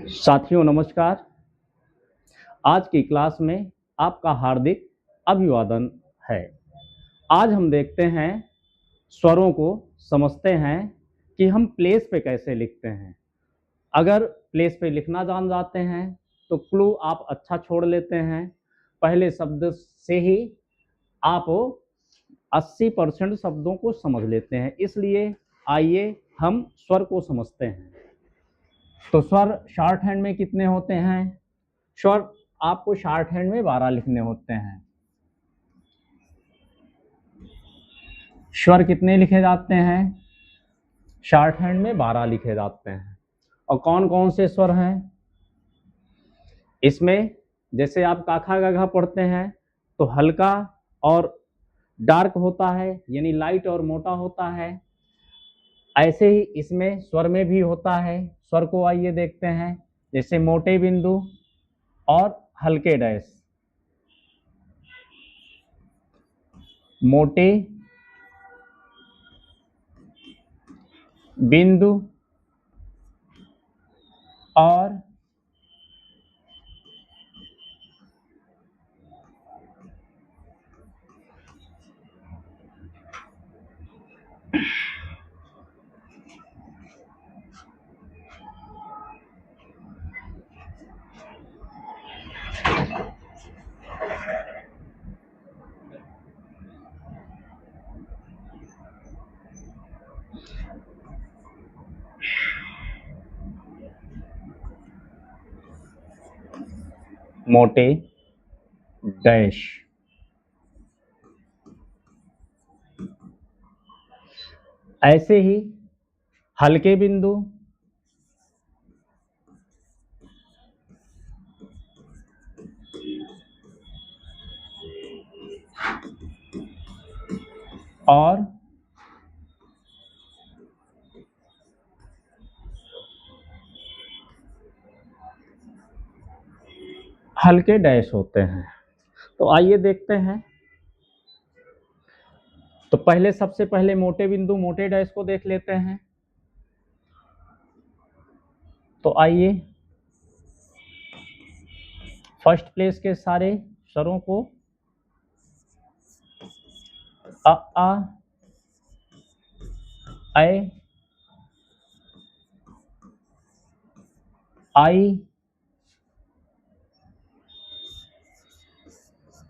साथियों नमस्कार। आज की क्लास में आपका हार्दिक अभिवादन है। आज हम देखते हैं, स्वरों को समझते हैं कि हम प्लेस पे कैसे लिखते हैं। अगर प्लेस पे लिखना जान जाते हैं तो क्लू आप अच्छा छोड़ लेते हैं। पहले शब्द से ही आप 80% शब्दों को समझ लेते हैं। इसलिए आइए हम स्वर को समझते हैं। तो स्वर शॉर्ट हैंड में कितने होते हैं? स्वर आपको शॉर्ट हैंड में 12 लिखने होते हैं। स्वर कितने लिखे जाते हैं? शॉर्ट हैंड में 12 लिखे जाते हैं। और कौन कौन से स्वर हैं इसमें? जैसे आप काखा गाघा पढ़ते हैं तो हल्का और डार्क होता है, यानी लाइट और मोटा होता है। ऐसे ही इसमें स्वर में भी होता है। स्वर को आइए देखते हैं, जैसे मोटे बिंदु और हल्के डैश। मोटे बिंदु और मोटे डैश। ऐसे ही हल्के बिंदु और हल्के डैश होते हैं। तो आइए देखते हैं। तो पहले सबसे पहले मोटे बिंदु मोटे डैश को देख लेते हैं। तो आइए फर्स्ट प्लेस के सारे स्वरों को अ आ ऐ आई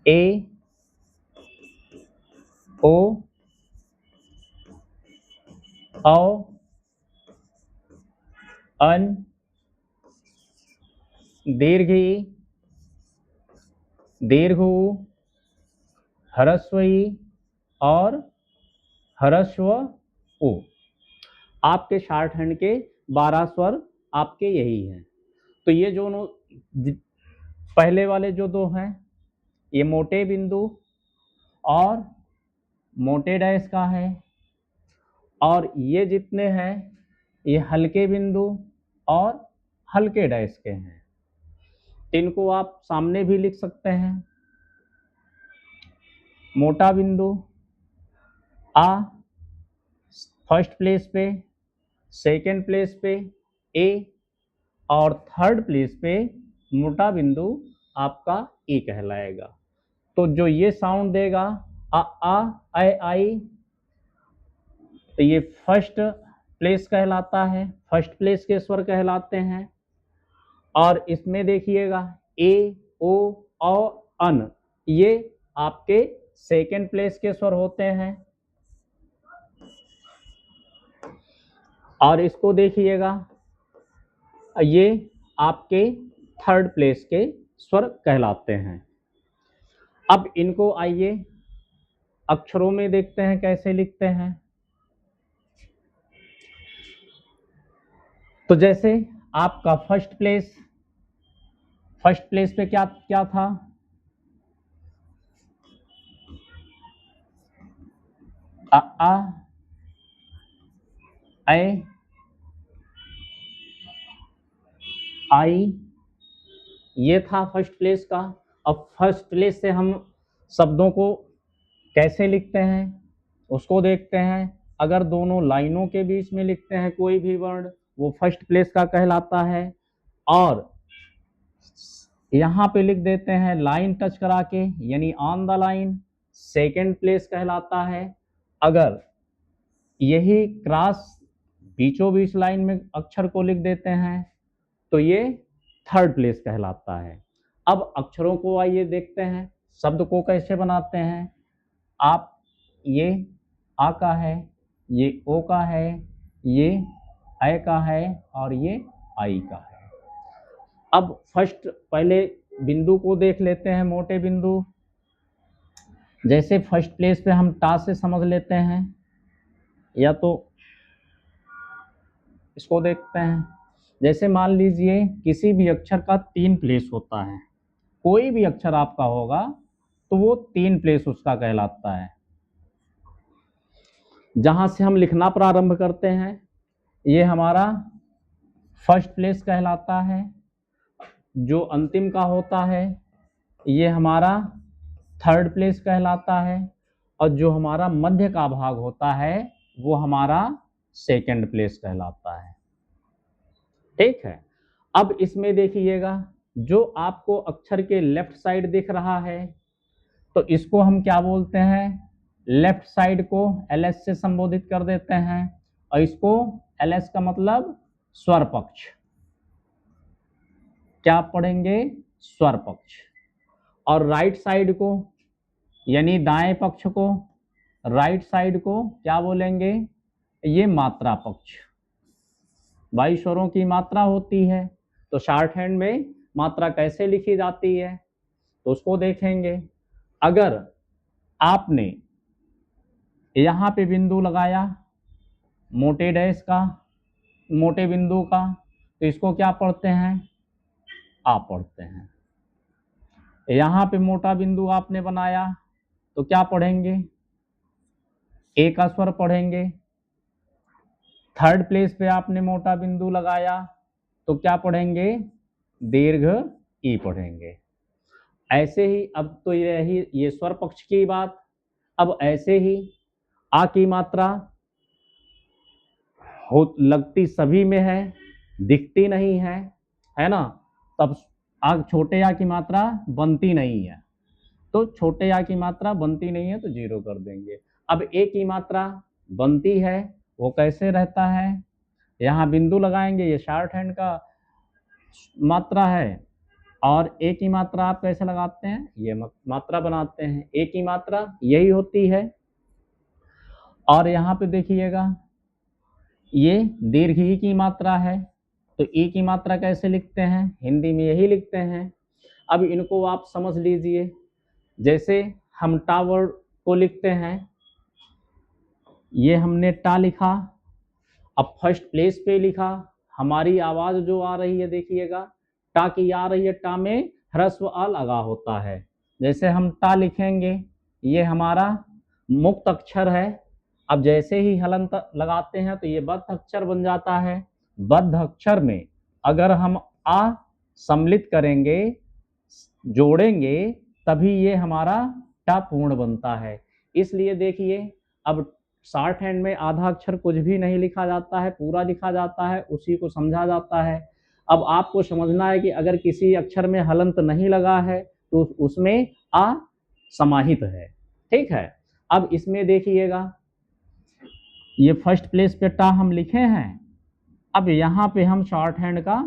ए ओ औ अन दीर्घ ई दीर्घ ऊ ह्रस्व ई और ह्रस्व उ। आपके शॉर्ट हैंड के 12 स्वर आपके यही हैं। तो ये जो पहले वाले जो दो हैं, ये मोटे बिंदु और मोटे डैश का है, और ये जितने हैं ये हल्के बिंदु और हल्के डैश के हैं। इनको आप सामने भी लिख सकते हैं। मोटा बिंदु आ फर्स्ट प्लेस पे, सेकेंड प्लेस पे ए, और थर्ड प्लेस पे मोटा बिंदु आपका ए कहलाएगा। तो जो ये साउंड देगा आ ऐ आई, तो ये फर्स्ट प्लेस कहलाता है, फर्स्ट प्लेस के स्वर कहलाते हैं। और इसमें देखिएगा ए ओ औ अन, ये आपके सेकेंड प्लेस के स्वर होते हैं। और इसको देखिएगा, ये आपके थर्ड प्लेस के स्वर कहलाते हैं। अब इनको आइए अक्षरों में देखते हैं कैसे लिखते हैं। तो जैसे आपका फर्स्ट प्लेस पे क्या क्या था? आ ऐ आई, ये था फर्स्ट प्लेस का। अब फर्स्ट प्लेस से हम शब्दों को कैसे लिखते हैं उसको देखते हैं। अगर दोनों लाइनों के बीच में लिखते हैं कोई भी वर्ण, वो फर्स्ट प्लेस का कहलाता है। और यहां पे लिख देते हैं लाइन टच करा के, यानी on the line, second place कहलाता है। अगर यही क्रॉस बीचों बीच लाइन में अक्षर को लिख देते हैं तो ये थर्ड प्लेस कहलाता है। अब अक्षरों को आइए देखते हैं, शब्द को कैसे बनाते हैं। आप ये आ का है, ये ओ का है, ये ऐ का है और ये आई का है। अब फर्स्ट पहले बिंदु को देख लेते हैं, मोटे बिंदु। जैसे फर्स्ट प्लेस पे हम टा से समझ लेते हैं, या तो इसको देखते हैं। जैसे मान लीजिए किसी भी अक्षर का 3 प्लेस होता है, कोई भी अक्षर आपका होगा तो वो 3 प्लेस उसका कहलाता है। जहां से हम लिखना प्रारंभ करते हैं ये हमारा फर्स्ट प्लेस कहलाता है। जो अंतिम का होता है ये हमारा थर्ड प्लेस कहलाता है, और जो हमारा मध्य का भाग होता है वो हमारा सेकंड प्लेस कहलाता है। ठीक है। अब इसमें देखिएगा, जो आपको अक्षर के लेफ्ट साइड दिख रहा है तो इसको हम क्या बोलते हैं, लेफ्ट साइड को एलएस से संबोधित कर देते हैं, और इसको एलएस का मतलब स्वर पक्ष, क्या पढ़ेंगे, स्वर पक्ष। और राइट साइड को यानी दाएं पक्ष को, राइट साइड को क्या बोलेंगे, ये मात्रा पक्ष। भाई स्वरों की मात्रा होती है तो शॉर्ट हैंड में मात्रा कैसे लिखी जाती है तो उसको देखेंगे। अगर आपने यहाँ पे बिंदु लगाया मोटे डैश का, मोटे बिंदु का, तो इसको क्या पढ़ते हैं, आ पढ़ते हैं। यहाँ पे मोटा बिंदु आपने बनाया तो क्या पढ़ेंगे, ए का स्वर पढ़ेंगे। थर्ड प्लेस पे आपने मोटा बिंदु लगाया तो क्या पढ़ेंगे, दीर्घ ई पढ़ेंगे। ऐसे ही अब तो ये स्वर पक्ष की बात। अब ऐसे ही आ की मात्रा हो लगती सभी में है, दिखती नहीं है ना। तब छोटे आ की मात्रा बनती नहीं है, तो छोटे आ की मात्रा बनती नहीं है तो 0 कर देंगे। अब ए की मात्रा बनती है, वो कैसे रहता है, यहाँ बिंदु लगाएंगे, ये शॉर्ट हैंड का मात्रा है। और ए की मात्रा आप कैसे लगाते हैं, ये मात्रा बनाते हैं, ए की मात्रा यही होती है। और यहाँ पे देखिएगा ये दीर्घ ई की मात्रा है, तो ई की मात्रा कैसे लिखते हैं, हिंदी में यही लिखते हैं। अब इनको आप समझ लीजिए, जैसे हम टा वर्ड को लिखते हैं, ये हमने टा लिखा, अब फर्स्ट प्लेस पे लिखा, हमारी आवाज जो आ रही है देखिएगा, टा की आ रही है, टा में ह्रस्व अ लगा होता है। जैसे हम टा लिखेंगे, ये हमारा मुक्त अक्षर है। अब जैसे ही हलंत लगाते हैं तो ये बद्ध अक्षर बन जाता है। बद्ध अक्षर में अगर हम आ सम्मिलित करेंगे, जोड़ेंगे, तभी ये हमारा टा पूर्ण बनता है। इसलिए देखिए, अब शॉर्ट हैंड में आधा अक्षर कुछ भी नहीं लिखा जाता है, पूरा लिखा जाता है, उसी को समझा जाता है। अब आपको समझना है कि अगर किसी अक्षर में हलंत नहीं लगा है तो उसमें आ समाहित है। ठीक है। अब इसमें देखिएगा, ये फर्स्ट प्लेस पे टा हम लिखे हैं, अब यहाँ पे हम शॉर्ट हैंड का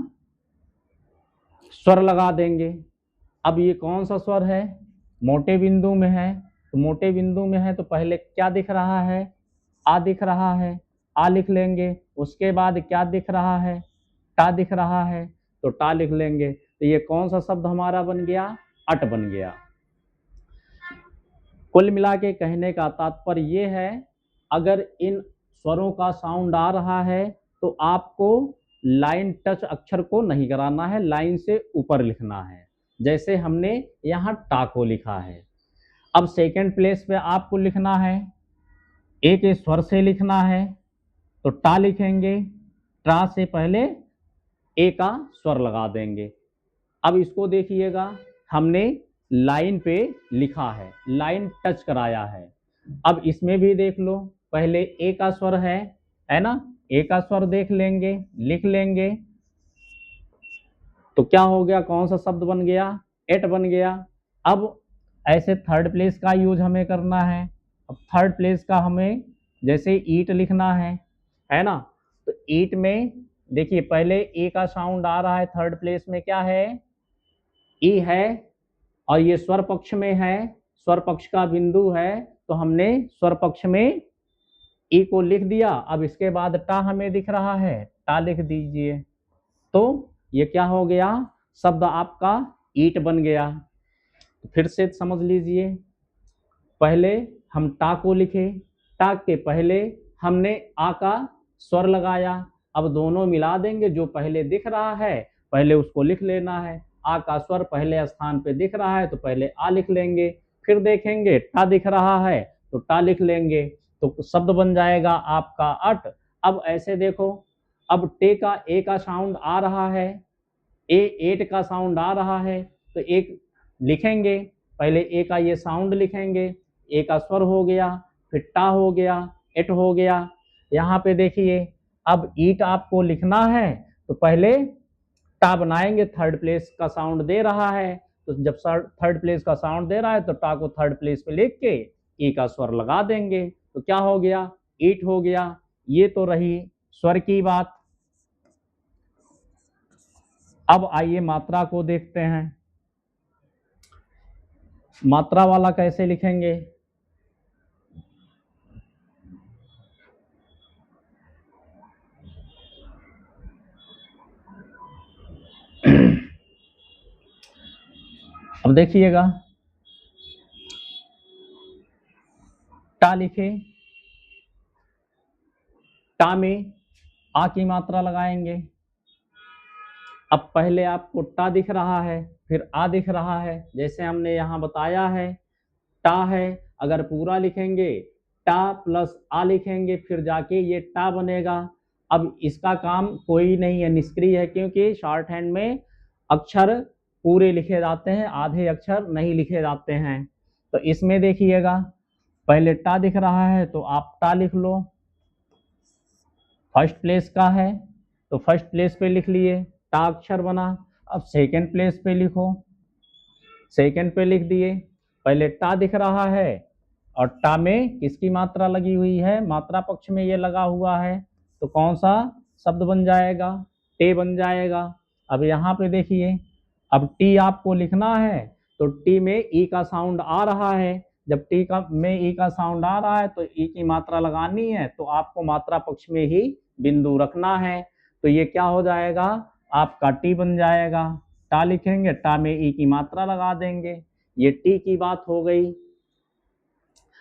स्वर लगा देंगे। अब ये कौन सा स्वर है, मोटे बिंदु में है, तो मोटे बिंदु में है तो पहले क्या दिख रहा है, आ दिख रहा है, आ लिख लेंगे। उसके बाद क्या दिख रहा है, टा दिख रहा है, तो टा लिख लेंगे। तो ये कौन सा शब्द हमारा बन गया, अट बन गया। कुल मिला के कहने का तात्पर्य ये है, अगर इन स्वरों का साउंड आ रहा है तो आपको लाइन टच अक्षर को नहीं कराना है, लाइन से ऊपर लिखना है। जैसे हमने यहाँ टा को लिखा है, अब सेकंड प्लेस पे आपको लिखना है, ए के स्वर से लिखना है, तो टा लिखेंगे, टा से पहले ए का स्वर लगा देंगे। अब इसको देखिएगा, हमने लाइन पे लिखा है, लाइन टच कराया है। अब इसमें भी देख लो, पहले ए का स्वर है ना, ए का स्वर देख लेंगे, लिख लेंगे, तो क्या हो गया, कौन सा शब्द बन गया, एट बन गया। अब ऐसे थर्ड प्लेस का यूज हमें करना है। अब थर्ड प्लेस का हमें जैसे ईट लिखना है ना। तो ईट में देखिए पहले ए का साउंड आ रहा है, थर्ड प्लेस में क्या है, ई है, और ये स्वर पक्ष में है, स्वर पक्ष का बिंदु है, तो हमने स्वर पक्ष में ई को लिख दिया। अब इसके बाद टा हमें दिख रहा है, टा लिख दीजिए। तो ये क्या हो गया, शब्द आपका ईट बन गया। फिर से समझ लीजिए, पहले हम टा को लिखे, टा के पहले हमने आ का स्वर लगाया। अब दोनों मिला देंगे, जो पहले दिख रहा है पहले उसको लिख लेना है। आ का स्वर पहले स्थान पे दिख रहा है तो पहले आ लिख लेंगे, फिर देखेंगे टा दिख रहा है तो टा लिख लेंगे, तो शब्द बन जाएगा आपका अट। अब ऐसे देखो, अब टे का ए का साउंड आ रहा है, ए एट का साउंड आ रहा है, तो एक लिखेंगे, पहले ए का ये साउंड लिखेंगे, ए का स्वर हो गया, फिर टा हो गया, एट हो गया। यहाँ पे देखिए, अब ईट आपको लिखना है तो पहले टा बनाएंगे, थर्ड प्लेस का साउंड दे रहा है, तो जब थर्ड प्लेस का साउंड दे रहा है तो टा को थर्ड प्लेस पे लिख के ई का स्वर लगा देंगे, तो क्या हो गया, ईट हो गया। ये तो रही स्वर की बात। अब आइए मात्रा को देखते हैं। मात्रा वाला कैसे लिखेंगे, अब देखिएगा, टा लिखे, टा में आ की मात्रा लगाएंगे। अब पहले आपको टा दिख रहा है, फिर आ दिख रहा है, जैसे हमने यहाँ बताया है, टा है, अगर पूरा लिखेंगे टा प्लस आ लिखेंगे फिर जाके ये टा बनेगा। अब इसका काम कोई नहीं है, निष्क्रिय है, क्योंकि शॉर्ट हैंड में अक्षर पूरे लिखे जाते हैं, आधे अक्षर नहीं लिखे जाते हैं। तो इसमें देखिएगा, पहले टा दिख रहा है तो आप टा लिख लो, फर्स्ट प्लेस का है तो फर्स्ट प्लेस पे लिख लिए, टा अक्षर बना। अब सेकंड प्लेस पे लिखो, सेकंड पे लिख दिए, पहले टा दिख रहा है और टा में किसकी मात्रा लगी हुई है, मात्रा पक्ष में ये लगा हुआ है, तो कौन सा शब्द बन जाएगा, टे बन जाएगा। अब यहाँ पे देखिए, अब टी आपको लिखना है तो टी में ई का साउंड आ रहा है, जब टी का में ई का साउंड आ रहा है तो ई की मात्रा लगानी है, तो आपको मात्रा पक्ष में ही बिंदु रखना है, तो ये क्या हो जाएगा, आपका टी बन जाएगा। टा लिखेंगे, टा में ई की मात्रा लगा देंगे, ये टी की बात हो गई।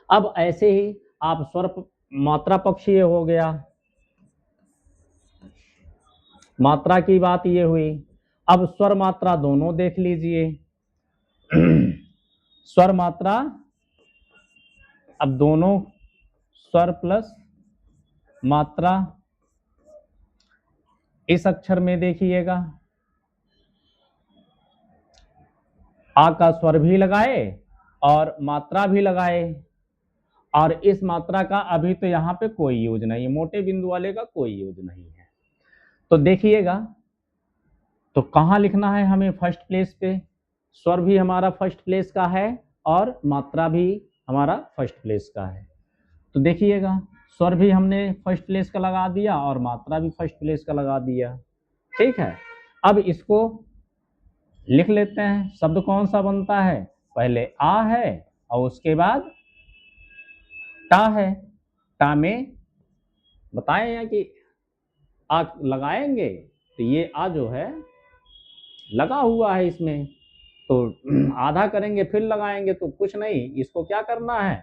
अब ऐसे ही आप स्वर मात्रा पक्षीय हो गया, मात्रा की बात ये हुई। अब स्वर मात्रा दोनों देख लीजिए। स्वर मात्रा, अब दोनों स्वर प्लस मात्रा, इस अक्षर में देखिएगा, आ का स्वर भी लगाए और मात्रा भी लगाए, और इस मात्रा का अभी तो यहाँ पे कोई यूज नहीं है, मोटे बिंदु वाले का कोई यूज नहीं है। तो देखिएगा, तो कहाँ लिखना है हमें, फर्स्ट प्लेस पे, स्वर भी हमारा फर्स्ट प्लेस का है और मात्रा भी हमारा फर्स्ट प्लेस का है। तो देखिएगा, स्वर भी हमने फर्स्ट प्लेस का लगा दिया और मात्रा भी फर्स्ट प्लेस का लगा दिया, ठीक है। अब इसको लिख लेते हैं, शब्द कौन सा बनता है, पहले आ है और उसके बाद टा है। टा में बताएं या कि आ लगाएंगे, तो ये आ जो है लगा हुआ है इसमें, तो आधा करेंगे फिर लगाएंगे, तो कुछ नहीं, इसको क्या करना है,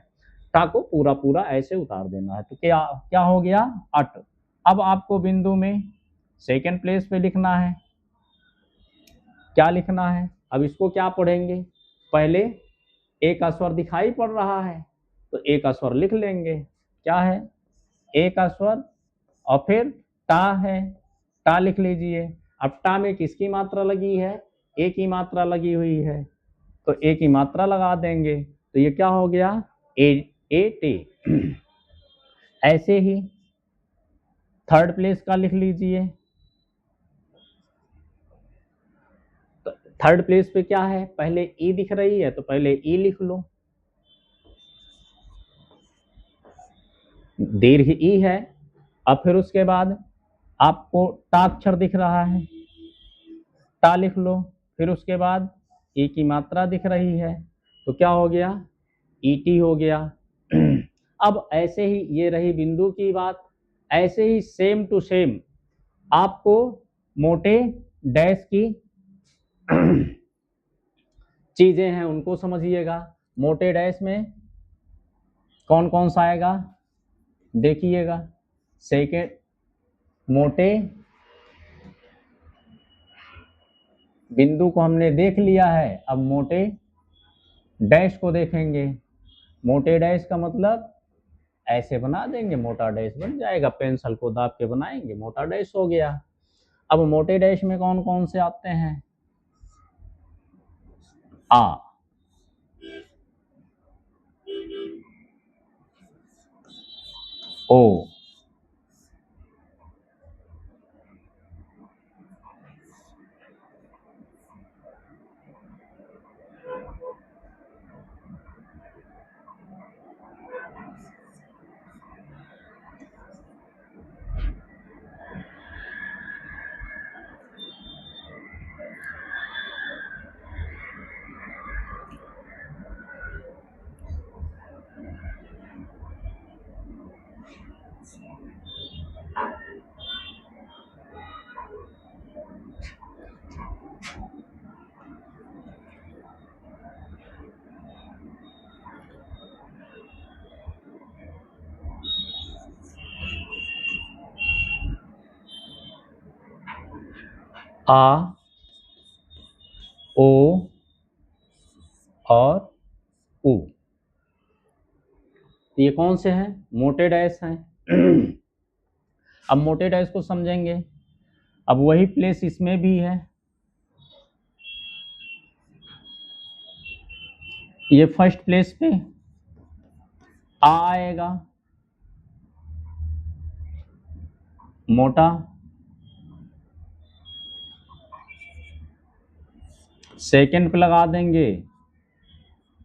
टा को पूरा पूरा ऐसे उतार देना है, तो क्या क्या हो गया, अट। अब आपको बिंदु में सेकंड प्लेस पे लिखना है, क्या लिखना है, अब इसको क्या पढ़ेंगे, पहले ए का स्वर दिखाई पड़ रहा है तो ए का स्वर लिख लेंगे, क्या है, ए का स्वर, और फिर टा है, टा लिख लीजिए। अब टा में किसकी मात्रा लगी है, ए की मात्रा लगी हुई है, तो ए की मात्रा लगा देंगे, तो ये क्या हो गया, ए ए टे। ऐसे ही थर्ड प्लेस का लिख लीजिए, थर्ड प्लेस पे क्या है, पहले ई दिख रही है तो पहले ई लिख लो, दीर्घ ई है। अब फिर उसके बाद आपको टा अक्षर दिख रहा है, टा लिख लो। फिर उसके बाद ई की मात्रा दिख रही है तो क्या हो गया, ईटी हो गया। अब ऐसे ही ये रही बिंदु की बात, ऐसे ही सेम टू सेम आपको मोटे डैश की चीजें हैं उनको समझिएगा। मोटे डैश में कौन कौन सा आएगा देखिएगा। सेकेंड, मोटे बिंदु को हमने देख लिया है, अब मोटे डैश को देखेंगे। मोटे डैश का मतलब ऐसे बना देंगे, मोटा डैश बन जाएगा, पेंसिल को दाब के बनाएंगे, मोटा डैश हो गया। अब मोटे डैश में कौन कौन से आते हैं, आ, ओ, आ, ओ और उ, ये कौन से हैं, मोटे डैश हैं। अब मोटे डैश को समझेंगे। अब वही प्लेस इसमें भी है, ये फर्स्ट प्लेस पे आ आएगा, मोटा। सेकंड पे लगा देंगे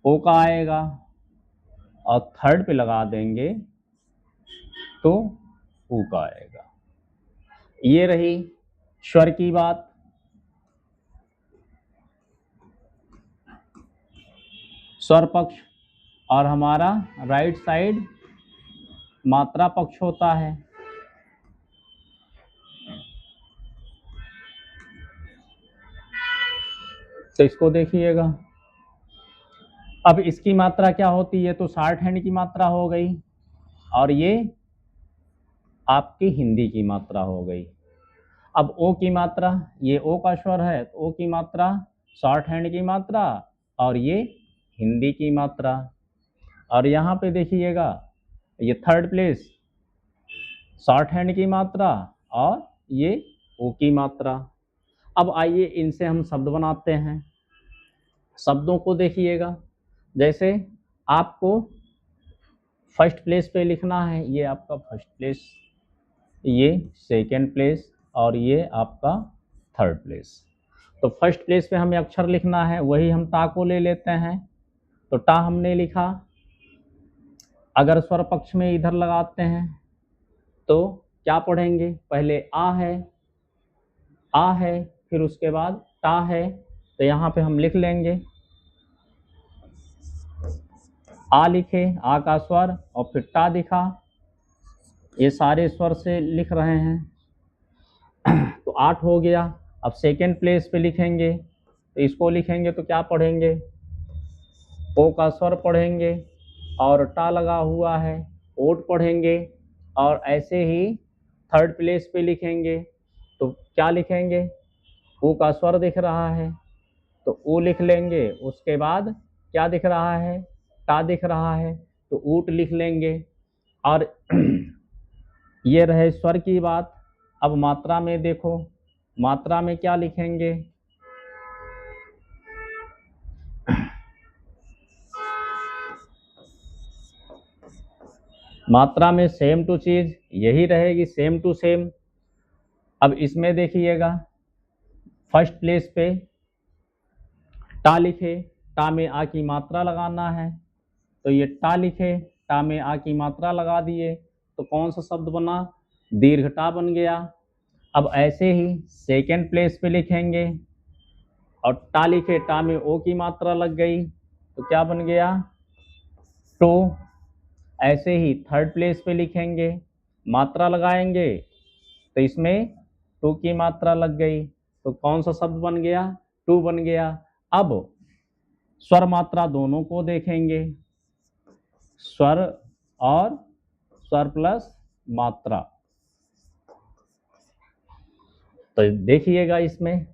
ओ का आएगा, और थर्ड पे लगा देंगे तो ऊ का आएगा। ये रही स्वर की बात। स्वर पक्ष और हमारा राइट साइड मात्रा पक्ष होता है। तो इसको देखिएगा। अब इसकी मात्रा क्या होती है, तो शॉर्ट हैंड की मात्रा हो गई, और ये आपकी हिंदी की मात्रा हो गई। अब ओ की मात्रा, ये ओ का स्वर है तो ओ की मात्रा शॉर्ट हैंड की मात्रा, और ये हिंदी की मात्रा। और यहाँ पे देखिएगा ये थर्ड प्लेस शॉर्ट हैंड की मात्रा और ये ओ की मात्रा। अब आइए इनसे हम शब्द बनाते हैं। शब्दों को देखिएगा, जैसे आपको फर्स्ट प्लेस पे लिखना है, ये आपका फर्स्ट प्लेस, ये सेकंड प्लेस और ये आपका थर्ड प्लेस। तो फर्स्ट प्लेस पे हमें अक्षर लिखना है, वही हम टा को ले लेते हैं। तो टा हमने लिखा। अगर स्वर पक्ष में इधर लगाते हैं तो क्या पढ़ेंगे, पहले आ है, फिर उसके बाद टा है। तो यहाँ पे हम लिख लेंगे, आ लिखे, आ का स्वर, और फिर टा दिखा। ये सारे स्वर से लिख रहे हैं। तो 8 हो गया। अब सेकेंड प्लेस पे लिखेंगे, तो इसको लिखेंगे तो क्या पढ़ेंगे, ओ का स्वर पढ़ेंगे, और टा लगा हुआ है, ओट पढ़ेंगे। और ऐसे ही थर्ड प्लेस पे लिखेंगे तो क्या लिखेंगे, ऊ का स्वर दिख रहा है तो ऊ लिख लेंगे। उसके बाद क्या दिख रहा है, टा दिख रहा है तो ऊट लिख लेंगे। और ये रहे स्वर की बात। अब मात्रा में देखो, मात्रा में क्या लिखेंगे, मात्रा में सेम टू चीज यही रहेगी, सेम टू सेम। अब इसमें देखिएगा फर्स्ट प्लेस पे टा लिखे, टा में आ की मात्रा लगाना है, तो ये टा लिखे, टा में आ की मात्रा लगा दिए, तो कौन सा शब्द बना? दीर्घ टा बन गया। अब ऐसे ही सेकेंड प्लेस पे लिखेंगे, और टा लिखे, टा में ओ की मात्रा लग गई, तो क्या बन गया? टो। ऐसे ही थर्ड प्लेस पे लिखेंगे, मात्रा लगाएंगे, तो इसमें टू की मात्रा लग गई, तो कौन सा शब्द बन गया? टू बन गया। अब स्वर मात्रा दोनों को देखेंगे, स्वर और स्वर प्लस मात्रा। तो देखिएगा इसमें,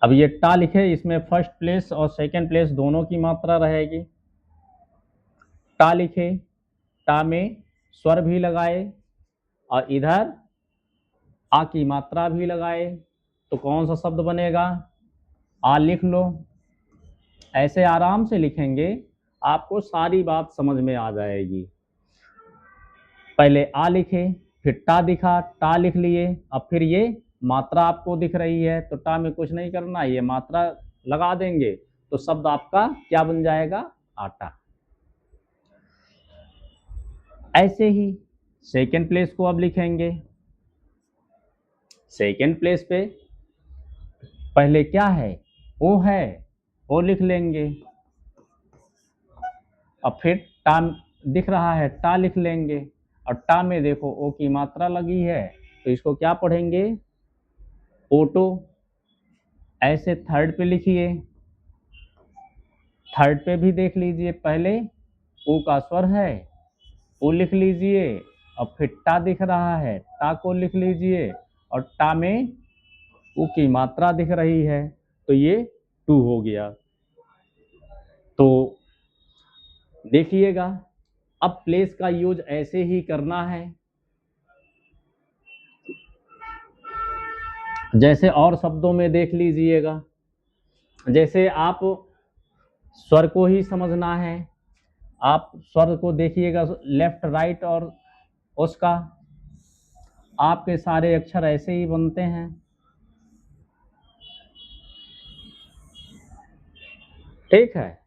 अब ये टा लिखे, इसमें फर्स्ट प्लेस और सेकंड प्लेस दोनों की मात्रा रहेगी। टा लिखे, टा में स्वर भी लगाए और इधर आ की मात्रा भी लगाए, तो कौन सा शब्द बनेगा? आ लिख लो। ऐसे आराम से लिखेंगे, आपको सारी बात समझ में आ जाएगी। पहले आ लिखे, फिर टा दिखा, टा लिख लिए, अब फिर ये मात्रा आपको दिख रही है, तो टा में कुछ नहीं करना, ये मात्रा लगा देंगे, तो शब्द आपका क्या बन जाएगा? आटा। ऐसे ही सेकेंड प्लेस को अब लिखेंगे। सेकेंड प्लेस पे पहले क्या है? ओ है, ओ लिख लेंगे, अब फिर टा दिख रहा है, टा लिख लेंगे, और टा में देखो ओ की मात्रा लगी है, तो इसको क्या पढ़ेंगे? ओटो। ऐसे थर्ड पे लिखिए, थर्ड पे भी देख लीजिए, पहले ओ का स्वर है, ओ लिख लीजिए, और फिर टा दिख रहा है, टा को लिख लीजिए, और टा में ऊ की मात्रा दिख रही है, तो ये टू हो गया। तो देखिएगा, अब प्लेस का यूज ऐसे ही करना है, जैसे और शब्दों में देख लीजिएगा। जैसे आप स्वर को ही समझना है, आप स्वर को देखिएगा, लेफ्ट राइट, और उसका आपके सारे अक्षर ऐसे ही बनते हैं। ठीक है,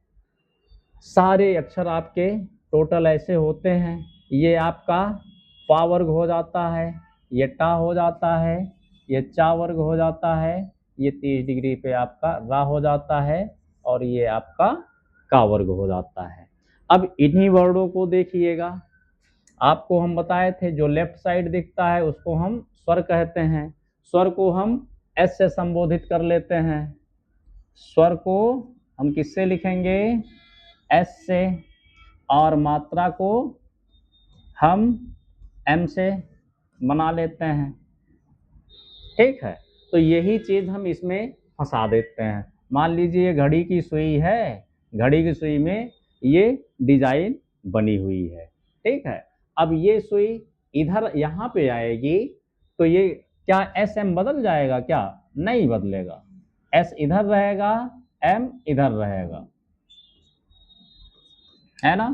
सारे अक्षर आपके टोटल ऐसे होते हैं। ये आपका पा वर्ग हो जाता है, ये टा हो जाता है, ये चा वर्ग हो जाता है, ये 30 डिग्री पे आपका रा हो जाता है, और ये आपका का वर्ग हो जाता है। अब इन्हीं वर्डों को देखिएगा, आपको हम बताए थे, जो लेफ्ट साइड दिखता है उसको हम स्वर कहते हैं। स्वर को हम एस से संबोधित कर लेते हैं। स्वर को हम किससे लिखेंगे? एस से, और मात्रा को हम एम से बना लेते हैं। ठीक है, तो यही चीज हम इसमें फंसा देते हैं। मान लीजिए घड़ी की सुई है, घड़ी की सुई में ये डिजाइन बनी हुई है। ठीक है, अब ये सुई इधर यहाँ पे आएगी, तो ये क्या एस एम बदल जाएगा? क्या नहीं बदलेगा, एस इधर रहेगा, एम इधर रहेगा, है ना।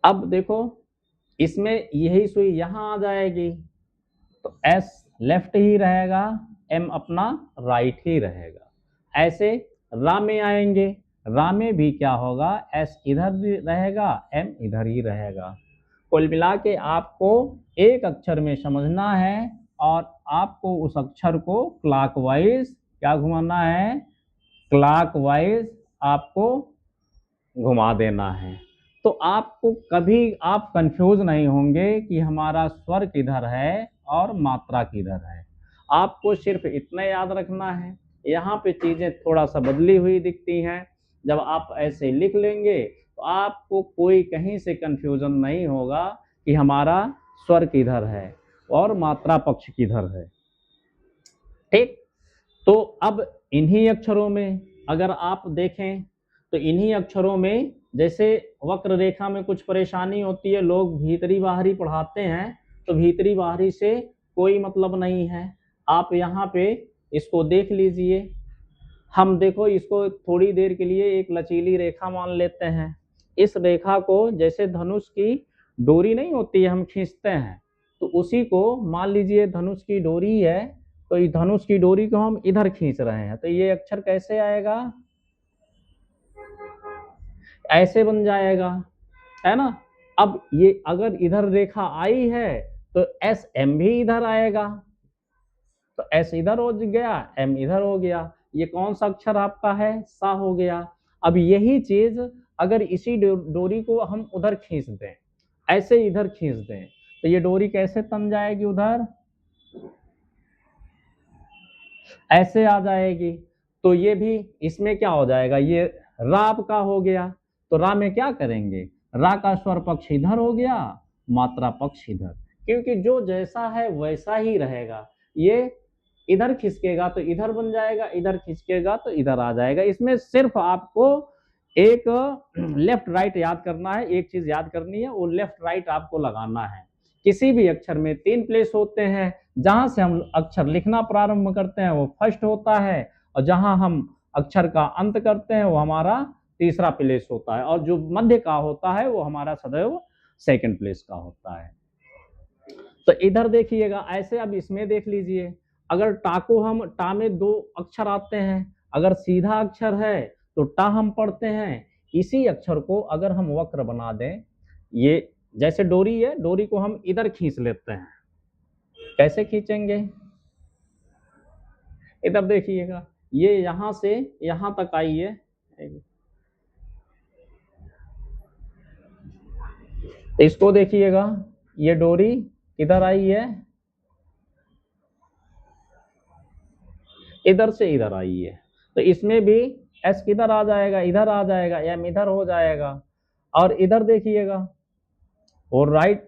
अब देखो, इसमें यही सुई यहाँ आ जाएगी, तो एस लेफ्ट ही रहेगा, एम अपना राइट ही रहेगा। ऐसे रा में आएंगे, रा में भी क्या होगा? एस इधर भी रहेगा, एम इधर ही रहेगा। कुल मिला के आपको एक अक्षर में समझना है, और आपको उस अक्षर को क्लॉकवाइज क्या घुमाना है? क्लॉकवाइज आपको घुमा देना है। तो आपको कभी आप कंफ्यूज नहीं होंगे कि हमारा स्वर किधर है और मात्रा किधर है। आपको सिर्फ इतना याद रखना है, यहाँ पे चीज़ें थोड़ा सा बदली हुई दिखती हैं, जब आप ऐसे लिख लेंगे तो आपको कोई कहीं से कंफ्यूजन नहीं होगा कि हमारा स्वर किधर है और मात्रा पक्ष किधर है। ठीक, तो अब इन्हीं अक्षरों में अगर आप देखें, तो इन्हीं अक्षरों में जैसे वक्र रेखा में कुछ परेशानी होती है, लोग भीतरी बाहरी पढ़ाते हैं, तो भीतरी बाहरी से कोई मतलब नहीं है। आप यहाँ पे इसको देख लीजिए, हम देखो इसको थोड़ी देर के लिए एक लचीली रेखा मान लेते हैं। इस रेखा को जैसे धनुष की डोरी नहीं होती है, हम खींचते हैं, तो उसी को मान लीजिए धनुष की डोरी है, तो इस धनुष की डोरी को हम इधर खींच रहे हैं, तो ये अक्षर कैसे आएगा, ऐसे बन जाएगा, है ना। अब ये अगर इधर रेखा आई है तो एस एम भी इधर आएगा, तो एस इधर हो गया, एम इधर हो गया, ये कौन सा अक्षर आपका है, सा हो गया। अब यही चीज अगर इसी डोरी को हम उधर खींच दें, ऐसे इधर खींच दें, तो ये डोरी कैसे तन जाएगी, उधर ऐसे आ जाएगी। तो ये भी इसमें क्या हो जाएगा, ये रा आपका हो गया। तो रा में क्या करेंगे, रा का स्वर पक्ष इधर हो गया, मात्रा पक्ष इधर, क्योंकि जो जैसा है वैसा ही रहेगा। ये इधर खिसकेगा तो इधर बन जाएगा, इधर खिसकेगा तो इधर आ जाएगा। इसमें सिर्फ आपको एक लेफ्ट राइट याद करना है, एक चीज याद करनी है, वो लेफ्ट राइट आपको लगाना है। किसी भी अक्षर में 3 प्लेस होते हैं, जहां से हम अक्षर लिखना प्रारंभ करते हैं वो फर्स्ट होता है, और जहां हम अक्षर का अंत करते हैं वो हमारा तीसरा प्लेस होता है, और जो मध्य का होता है वो हमारा सदैव सेकंड प्लेस का होता है। तो इधर देखिएगा ऐसे। अब इसमें देख लीजिए, अगर टा को हम, टा में 2 अक्षर आते हैं, अगर सीधा अक्षर है तो टा हम पढ़ते हैं, इसी अक्षर को अगर हम वक्र बना दें, ये जैसे डोरी है, डोरी को हम इधर खींच लेते हैं, कैसे खींचेंगे, इधर देखिएगा, ये यहां से यहां तक आई है, तो इसको देखिएगा, ये डोरी इधर आई है, इधर से इधर आई है, तो इसमें भी एस किधर आ जाएगा, इधर आ जाएगा, एम इधर हो जाएगा। और इधर देखिएगा, और राइट,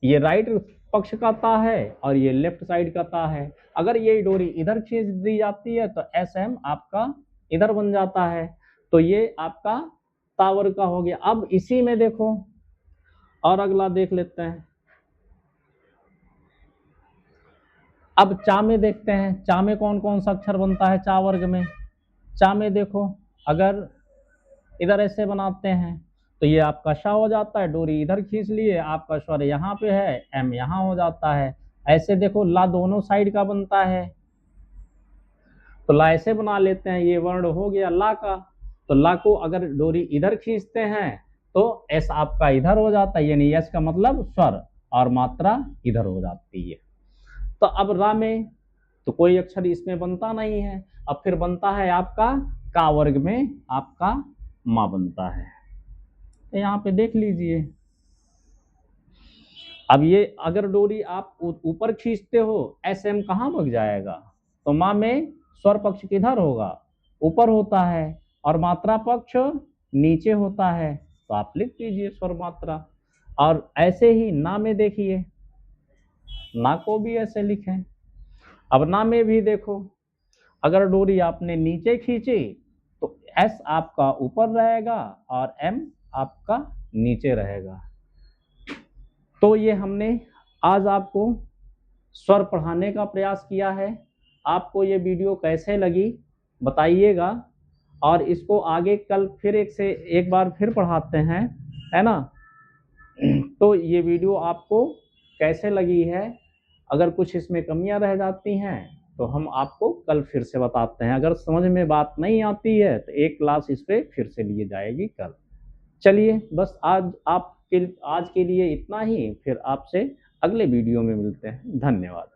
ये राइट पक्ष का ता है और ये लेफ्ट साइड का ता है। अगर ये डोरी इधर खींच दी जाती है तो एस एम आपका इधर बन जाता है, तो ये आपका ता वर्ग का हो गया। अब इसी में देखो, और अगला देख लेते हैं। अब चा में देखते हैं, चा में कौन कौन सा अक्षर बनता है चा वर्ग में। चा में देखो, अगर इधर ऐसे बनाते हैं तो ये आपका शा हो जाता है, डोरी इधर खींच लिए, आपका स्वर यहाँ पे है, एम यहाँ हो जाता है। ऐसे देखो, ला दोनों साइड का बनता है, तो ला ऐसे बना लेते हैं, ये वर्ण हो गया ला का। तो ला को अगर डोरी इधर खींचते हैं तो एस आपका इधर हो जाता है, यानी एस का मतलब स्वर और मात्रा इधर हो जाती है। तो अब रा में तो कोई अक्षर इसमें बनता नहीं है, अब फिर बनता है आपका का वर्ग में आपका मा बनता है। तो यहाँ पे देख लीजिए, अब ये अगर डोरी आप ऊपर खींचते हो, एस एम कहाँ भाग जाएगा, तो मा में स्वर पक्ष किधर होगा, ऊपर होता है, और मात्रा पक्ष नीचे होता है, तो आप लिख दीजिए स्वर मात्रा। और ऐसे ही ना में देखिए, ना को भी ऐसे लिखें। अब ना में भी देखो, अगर डोरी आपने नीचे खींची तो एस आपका ऊपर रहेगा और एम आपका नीचे रहेगा। तो ये हमने आज आपको स्वर पढ़ाने का प्रयास किया है। आपको ये वीडियो कैसे लगी बताइएगा, और इसको आगे कल फिर एक बार फिर पढ़ाते हैं, है ना। तो ये वीडियो आपको कैसे लगी है, अगर कुछ इसमें कमियां रह जाती हैं तो हम आपको कल फिर से बताते हैं। अगर समझ में बात नहीं आती है तो एक क्लास इस पर फिर से लिए जाएगी कल। चलिए, बस आज के लिए इतना ही, फिर आपसे अगले वीडियो में मिलते हैं। धन्यवाद।